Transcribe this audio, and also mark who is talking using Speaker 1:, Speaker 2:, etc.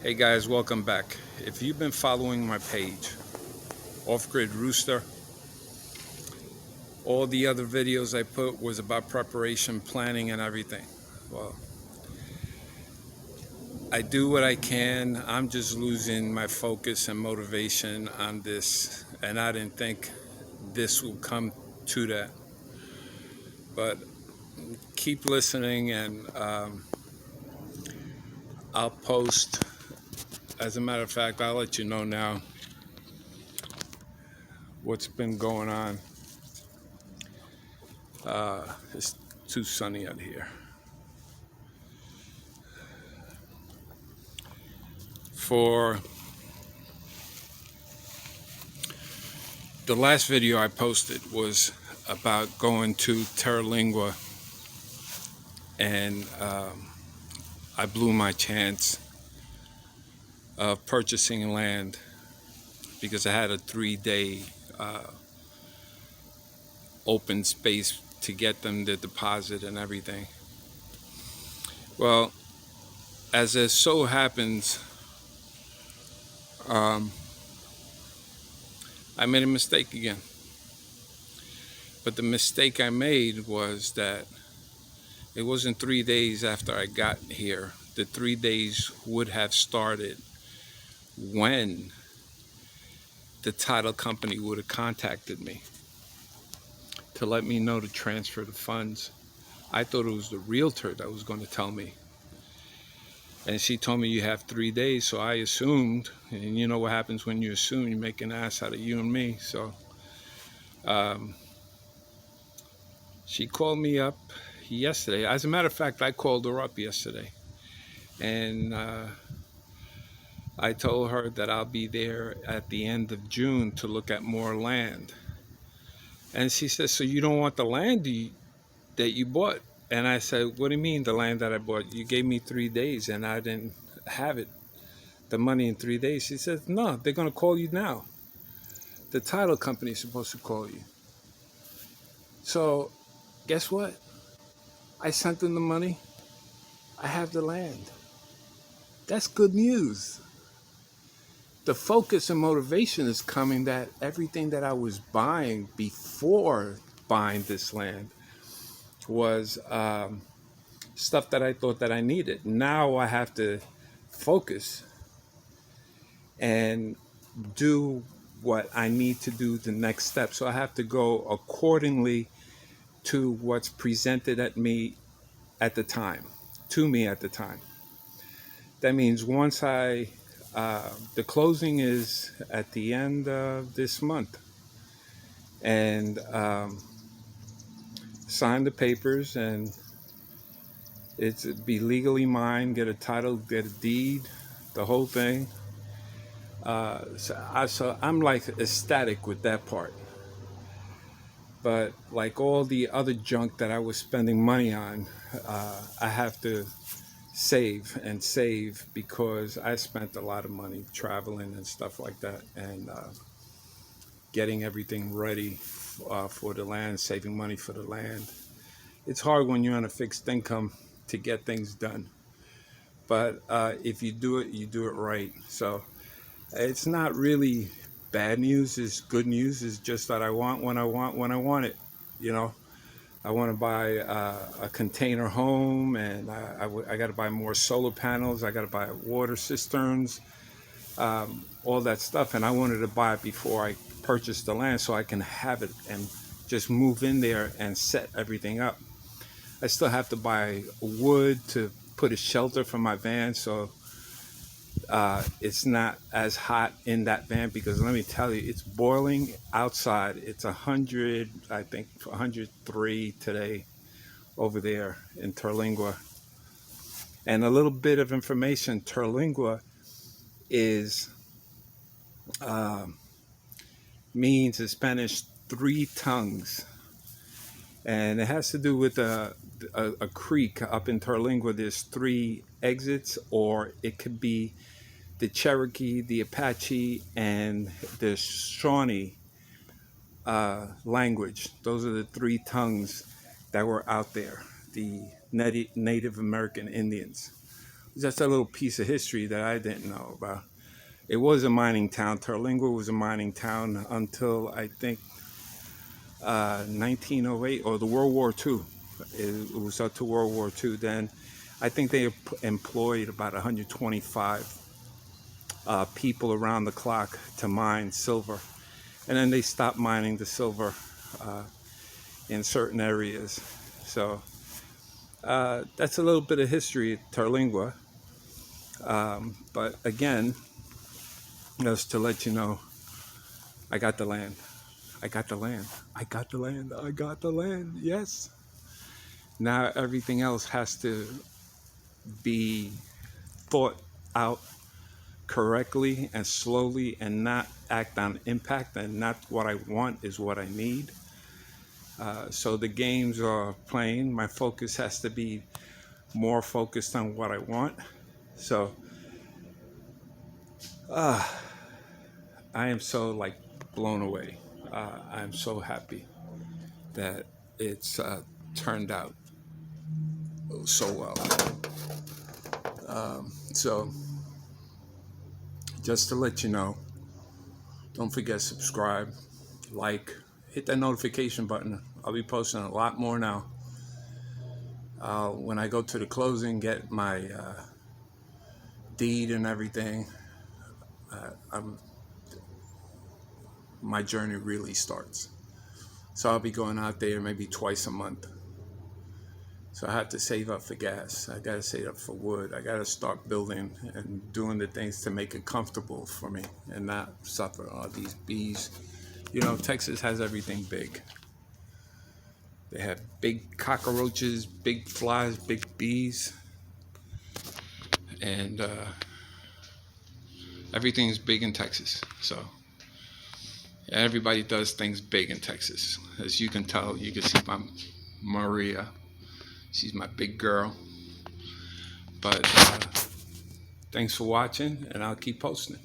Speaker 1: Hey guys, welcome back. If you've been following my page, Off-Grid Rooster, all the other videos I put was about preparation, planning, and everything. Well, I do what I can. I'm just losing my focus and motivation on this, and I didn't think this would come to that. But keep listening, and I'll post. As a matter of fact, I'll let you know now what's been going on. It's too sunny out here. For the last video I posted was about going to Terlingua, and I blew my chance of purchasing land because I had a 3-day open space to get them the deposit and everything. Well, as it so happens, I made a mistake again. But the mistake I made was that it wasn't 3 days after I got here. The 3 days would have started when the title company would have contacted me to let me know to transfer the funds. I thought it was the realtor that was going to tell me. And she told me you have 3 days, so I assumed, and you know what happens when you assume, you make an ass out of you and me. So she called me up yesterday. As a matter of fact, I called her up yesterday. And I told her that I'll be there at the end of June to look at more land. And she said, so you don't want the land that you bought? And I said, what do you mean the land that I bought? You gave me 3 days and I didn't have it, the money in 3 days. She said, no, they're going to call you now. The title company is supposed to call you. So guess what? I sent them the money. I have the land. That's good news. The focus and motivation is coming that everything that I was buying before buying this land was stuff that I thought that I needed. Now I have to focus and do what I need to do the next step. So I have to go accordingly to what's presented to me at the time. That means once the closing is at the end of this month, and sign the papers, and it's be legally mine, get a title, get a deed, the whole thing. So I'm like ecstatic with that part. But like all the other junk that I was spending money on, I have to save and save because I spent a lot of money traveling and stuff like that, and getting everything ready for the land, saving money for the land. It's hard when you're on a fixed income to get things done. But if you do it, you do it right. So it's not really bad news. It's good news. It's just that I want when I want it. You know, I want to buy a container home, and I got to buy more solar panels. I got to buy water cisterns, all that stuff. And I wanted to buy it before I purchased the land so I can have it and just move in there and set everything up. I still have to buy wood to put a shelter for my van, so it's not as hot in that van, because let me tell you, it's boiling outside. It's 100, I think 103 today over there in Terlingua. And a little bit of information, Terlingua is means in Spanish 3 tongues, and it has to do with a creek up in Terlingua. There's 3 exits, or it could be the Cherokee, the Apache, and the Shawnee language. Those are the 3 tongues that were out there, the Native American Indians. just a little piece of history that I didn't know about. It was a mining town. Terlingua was a mining town until I think 1908 or the World War II. It was up to World War II. Then I think they employed about 125 people around the clock to mine silver. And then they stopped mining the silver in certain areas. So that's a little bit of history at Terlingua. But again, just to let you know, I got the land. I got the land. I got the land. I got the land. Yes. Now everything else has to be thought out correctly and slowly and not act on impact, and not what I want is what I need. So the games are playing. My focus has to be more focused on what I want. So I am so like blown away. I'm so happy that it's turned out so well. So just to let you know, don't forget subscribe, like, hit that notification button. I'll be posting a lot more now. When I go to the closing, get my deed and everything, my journey really starts. So I'll be going out there maybe twice a month. So I have to save up for gas. I gotta save up for wood. I gotta start building and doing the things to make it comfortable for me and not suffer all these bees. You know, Texas has everything big. They have big cockroaches, big flies, big bees, and everything's big in Texas. So everybody does things big in Texas. As you can tell, you can see my Maria. She's my big girl. But thanks for watching, and I'll keep posting.